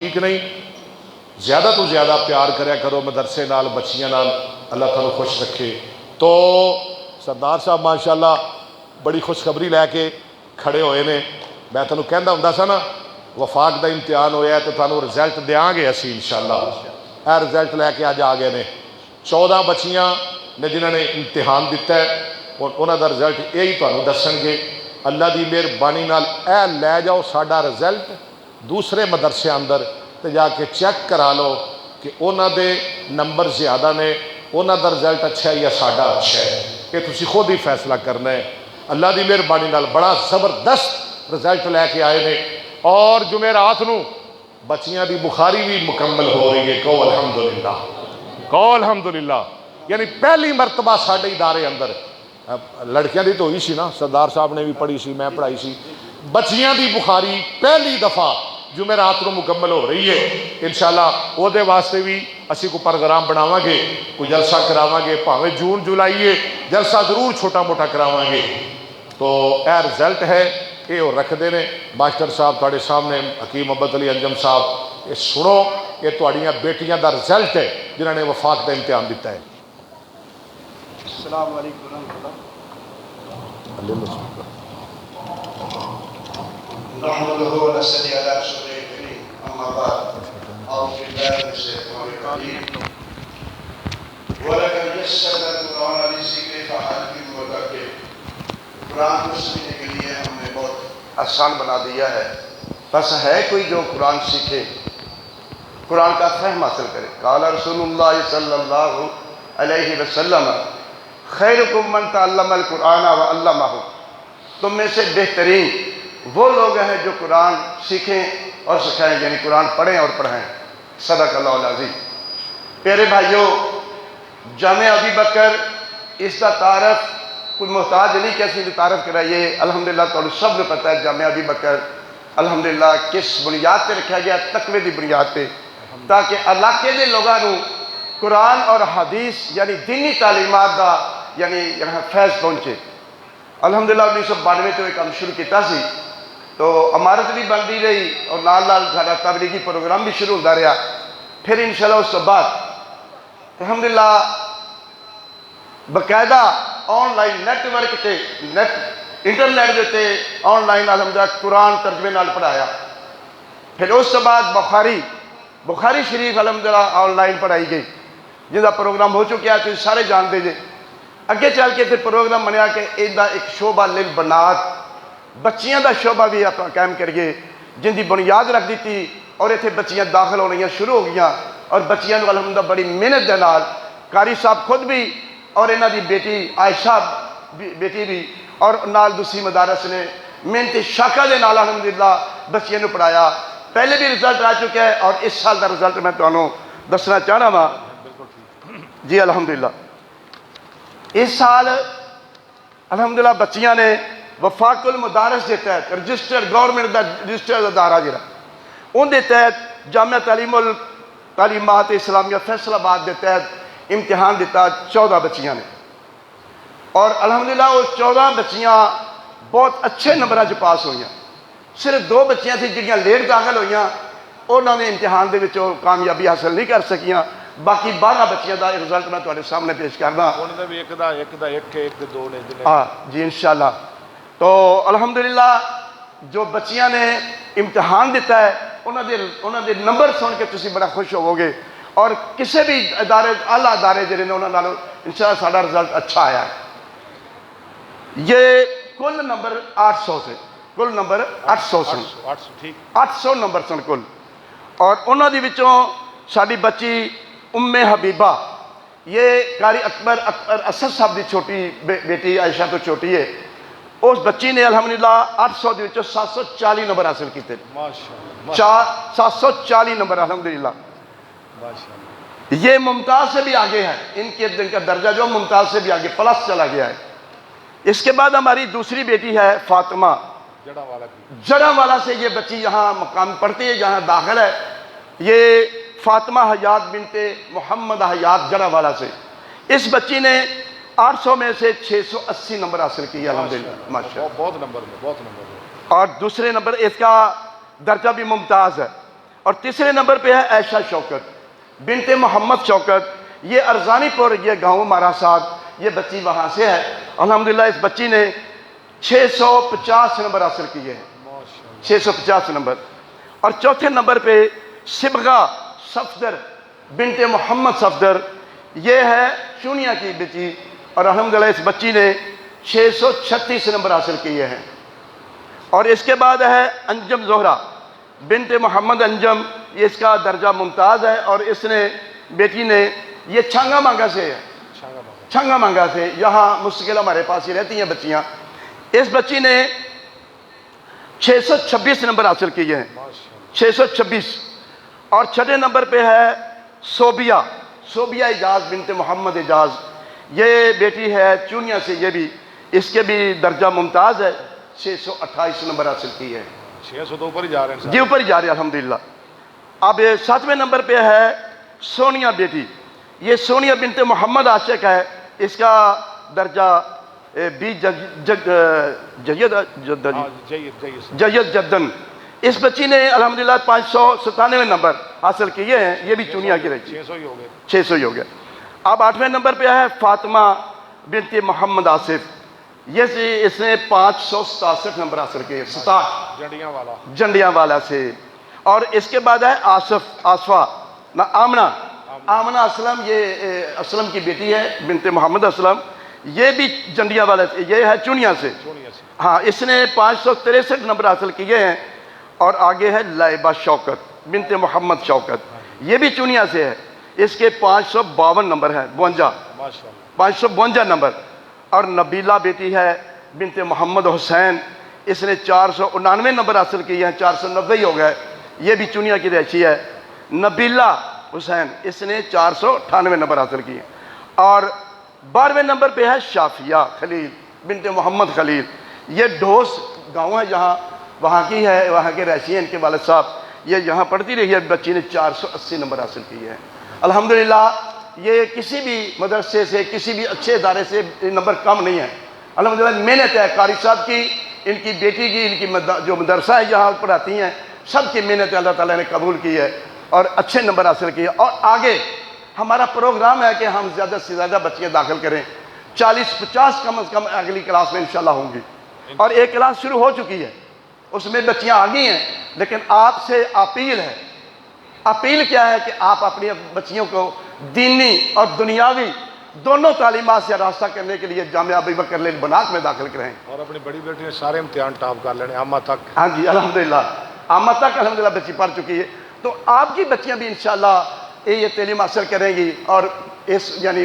ٹھیک نہیں، زیادہ تو زیادہ پیار کریا کرو مدرسے نال، بچیاں نال، اللہ تعالیٰ خوش رکھے۔ تو سردار صاحب ماشاءاللہ بڑی خوشخبری لے کے کھڑے ہوئے نے۔ میں تھانوں کہندا ہوندا سا نا وفاق دا امتحان ہویا ہے تو تھانوں رزلٹ دیاں گے اسی انشاءاللہ۔ اے رزلٹ لے کے اج آ گئے نے 14 بچیاں نے جنہوں نے امتحان دیتا ہے، اور انہاں دا رزلٹ یہی تھانوں دسن گے اللہ دی مہربانی نال۔ اے لے جاؤ ساڈا رزلٹ دوسرے مدرسے اندر تے جا کے چیک کرا لو کہ انہاں دے نمبر زیادہ نے، انہاں دا رزلٹ اچھا ہے یا ساڈا اچھا ہے، یہ تسی خود ہی فیصلہ کرنا ہے۔ اللہ دی مہربانی نال بڑا زبردست رزلٹ لے کے آئے نے، اور جمعرات نو بچیاں دی بخاری بھی مکمل ہو رہی ہے۔ کہو الحمدللہ، کہو الحمدللہ۔ یعنی پہلی مرتبہ ساڈے ادارے اندر، لڑکیاں دی تو ہوئی سی نا، سردار صاحب نے بھی پڑھی سی، میں پڑھائی سی، بچیاں دی بخاری پہلی دفعہ جمعرات نو مکمل ہو رہی ہے۔ انشاءاللہ وہ دے واسطے بھی اسی کو پروگرام بناواں گے، کوئی جلسہ کراواں گے، بھاویں جون جولائی ہے، جلسہ ضرور چھوٹا موٹا کراواں گے۔ تو اے رزلٹ ہے یہ وہ رکھتے ہیں ماسٹر صاحب تھوڑے سامنے، حکیم محمد علی انجم صاحب، یہ سنو، یہ تھوڑیاں بیٹیاں دا رزلٹ ہے جنہوں نے وفاق دا امتحان دیتا ہے۔ السلام علیکم ورحمۃ اللہ۔ نحمده ونصلي على رسوله الكريم، اما بعد، اعوذ بالله من الشيطان الرجيم، ولقد يسرنا القرآن للذكر فهل من مدكر۔ قرآن کو سیکھنے کے لیے ہم نے بہت آسان بنا دیا ہے، بس ہے کوئی جو قرآن سیکھے، قرآن کا فہم حاصل کرے۔ قال رسول اللہ صلی اللہ علیہ وسلم خیرکم من تعلم القرآن وعلمہ، تم میں سے بہترین وہ لوگ ہیں جو قرآن سیکھیں اور سکھائیں، یعنی قرآن پڑھیں اور پڑھائیں۔ صدق اللہ العظیم۔ پیارے بھائیوں، جامعہ ابی بکر اس کا تعارف کوئی محتاج نہیں کہ اسی تعارف کرائیے۔ الحمدللہ تو سب نے پتہ ہے جامعہ ابی بکر الحمدللہ کس بنیاد پہ رکھا گیا، تقوی دی بنیاد پہ، تاکہ علاقے دے لوگاں نو قرآن اور حدیث یعنی دینی تعلیمات دا یعنی یہاں فیض پہنچے۔ الحمدللہ 1992 تو ایک کام شروع کیتا سی، تو عمارت بھی بندی رہی اور نال نال سارا تبلیغی پروگرام بھی شروع ہوتا رہا۔ پھر انشاءاللہ اس کے بعد الحمدللہ باقاعدہ آن لائن نیٹ ورک تے انٹرنیٹ دے تے آن لائن الحمدللہ قرآن ترجمے نال پڑھایا۔ پھر اس کے بعد بخاری شریف الحمدللہ آن لائن پڑھائی گئی، جن کا پروگرام ہو چکا ہے، تو سارے جانتے جے۔ اگے چل کے پھر پروگرام بنیا کہ ایدہ ایک شعبہ للبنات، بچیاں دا شعبہ بھی آپ قائم کریے، جن دی بنیاد رکھ دیتی، اور ایتھے بچیاں داخل ہونیاں شروع ہو گیا، اور بچیاں نو الحمدللہ بڑی محنت دے نال قاری صاحب خود بھی اور انہاں دی بیٹی عائشہ بیٹی بھی اور نال دوسری مدارس نے محنت شاکہ دے نال الحمدللہ بچیاں نو پڑھایا۔ پہلے بھی رزلٹ آ چکا ہے، اور اس سال دا رزلٹ میں تانوں دسنا چاہنا وا جی الحمدللہ۔ اس سال الحمدللہ بچیاں نے وفاق المدارس کے تحت رجسٹرڈ گورنمنٹ دا رجسٹرڈ ادارہ جڑا ان دے تحت جامعہ تعلیمات اسلامیہ فیصل آباد کے تحت امتحان دیتا 14 بچیاں نے، اور الحمدللہ وہ 14 بچیاں بہت اچھے نمبراں چ پاس ہوئیاں۔ صرف 2 بچیاں تھی جڑیاں لیٹ داخل ہوئیاں، انہوں نے امتحان دے وچوں کامیابی حاصل نہیں کر سکیاں۔ باقی 12 بچیاں دا رزلٹ میں تواڈے سامنے پیش کرنا۔ انہوں نے بھی ایک دے 2 نے ہاں جی انشاءاللہ۔ تو الحمدللہ جو بچیاں نے امتحان دیتا ہے انہوں نے نمبر سن کے تسی بڑا خوش ہوو گے، اور کسی بھی ادارے اعلیٰ ادارے جڑے نے انہوں نے انشاءاللہ ساڈا رزلٹ اچھا آیا ہے۔ یہ کل نمبر 800 سے، کل نمبر 800 سن، 800 نمبر سن کل، اور انہوں دی وچوں ساڈی بچی ام حبیبہ، یہ قاری اکبر اسد صاحب دی چھوٹی بیٹی عائشہ تو چھوٹی ہے، اس بچی نے الحمدللہ 800 دے وچوں 740 نمبر حاصل کیتے، 740 نمبر الحمدللہ۔ یہ ممتاز سے بھی آگے ہے، ان کے دن کا درجہ جو ممتاز سے بھی آگے پلس چلا گیا ہے۔ اس کے بعد ہماری دوسری بیٹی ہے فاطمہ جڑا والا سے، یہ بچی یہاں مقام پڑھتی ہے، یہاں داخل ہے۔ یہ فاطمہ حیات بنت محمد حیات جڑا والا سے، اس بچی نے 800 میں سے 680 نمبر حاصل کیے الحمدللہ، ماشاءاللہ، بہت نمبر میں۔ اور دوسرے نمبر اس کا درجہ بھی ممتاز ہے۔ اور تیسرے نمبر پہ ہے عائشہ شوکت بنت محمد شوکت، یہ ارزانی پور، یہ گاؤں ماراساد، یہ بچی وہاں سے ہے۔ الحمدللہ اس بچی نے 650 نمبر حاصل کیے ہیں، 650 نمبر۔ اور چوتھے نمبر پہ صبغہ صفدر بنت محمد صفدر، یہ ہے چونیا کی بچی، اور الحمدللہ اس بچی نے 636 نمبر حاصل کیے ہیں۔ اور اس کے بعد ہے انجم زہرہ بنت محمد انجم، یہ اس کا درجہ ممتاز ہے، اور اس نے بیٹی نے، یہ چھانگا مانگا سے ہے، چھانگا مانگا سے، یہاں مستقل ہمارے پاس ہی رہتی ہیں بچیاں۔ اس بچی نے 626 نمبر حاصل کیے ہیں، 626۔ اور چھٹے نمبر پہ ہے صوبیہ اعجاز بنت محمد اعجاز، یہ بیٹی ہے چونیا سے، یہ بھی، اس کے بھی درجہ ممتاز ہے، 628 نمبر حاصل کی ہے۔ 600 تو اوپر ہی جا رہے ہیں، جی اوپر ہی جا رہے ہیں الحمدللہ۔ اب 7ویں نمبر پہ ہے سونیا بیٹی، یہ سونیا بنت محمد عاشق ہے، اس کا درجہ جید جدن۔ اس بچی نے الحمدللہ 597 نمبر حاصل کیے ہیں، یہ بھی چونیا کی رہی، 600 ہی ہو گئے، 600 ہی ہو گیا۔ اب 8ویں نمبر پہ ہے فاطمہ بنت محمد آصف، یہ اس نے 567 نمبر حاصل کیے، 67 جنڈیاں والا سے۔ اور اس کے بعد ہے آصفہ آمنہ اسلم، یہ اسلم کی بیٹی ہے بنت محمد اسلم، یہ بھی جنڈیاں والا سے، یہ ہے چونیا سے، ہاں، اس نے 563 نمبر حاصل کیے ہیں۔ اور آگے ہے لائبہ شوکت بنت محمد شوکت، یہ بھی چونیا سے ہے، اس کے 552 نمبر ہیں، 552 نمبر۔ اور نبیلہ بیٹی ہے بنت محمد حسین، اس نے 499 نمبر حاصل کیے ہیں، 490 ہی ہو گئے، یہ بھی چونیا کی رہائشی ہے۔ نبیلہ حسین، اس نے 498 نمبر حاصل کیے۔ اور 12ویں نمبر پہ ہے شافیہ خلیل بنت محمد خلیل، یہ ڈھوس گاؤں ہے جہاں، وہاں کی ہے، وہاں کے رہائشی ہیں، ان کے والد صاحب، یہ یہاں پڑھتی رہی ہے، بچی نے 480 نمبر حاصل کیے ہیں۔ الحمدللہ یہ کسی بھی مدرسے سے، کسی بھی اچھے ادارے سے نمبر کم نہیں ہے، الحمدللہ محنت ہے قاری صاحب کی، ان کی بیٹی کی، ان کی جو مدرسہ ہے جہاں پڑھاتی ہیں، سب کی محنت اللہ تعالیٰ نے قبول کی ہے اور اچھے نمبر حاصل کیے۔ اور آگے ہمارا پروگرام ہے کہ ہم زیادہ سے زیادہ بچیاں داخل کریں، 40-50 کم از کم اگلی کلاس میں انشاءاللہ ہوں گی، اور ایک کلاس شروع ہو چکی ہے، اس میں بچیاں آ گئی ہیں، لیکن آپ سے اپیل ہے، اپیل کیا ہے کہ آپ اپنی بچیوں کو دینی اور دنیاوی دونوں تعلیمات سے راستہ کرنے کے لیے جامعہ ابی بکر بنات میں داخل کریں، اور اپنی بڑی بیٹی نے سارے امتحان ٹاپ کر لینے، عامہ تک۔ ہاں جی الحمدللہ عامہ تک الحمدللہ بچی پڑھ چکی ہے، تو آپ کی بچیاں بھی انشاءاللہ یہ تعلیم حاصل کریں گی، اور اس یعنی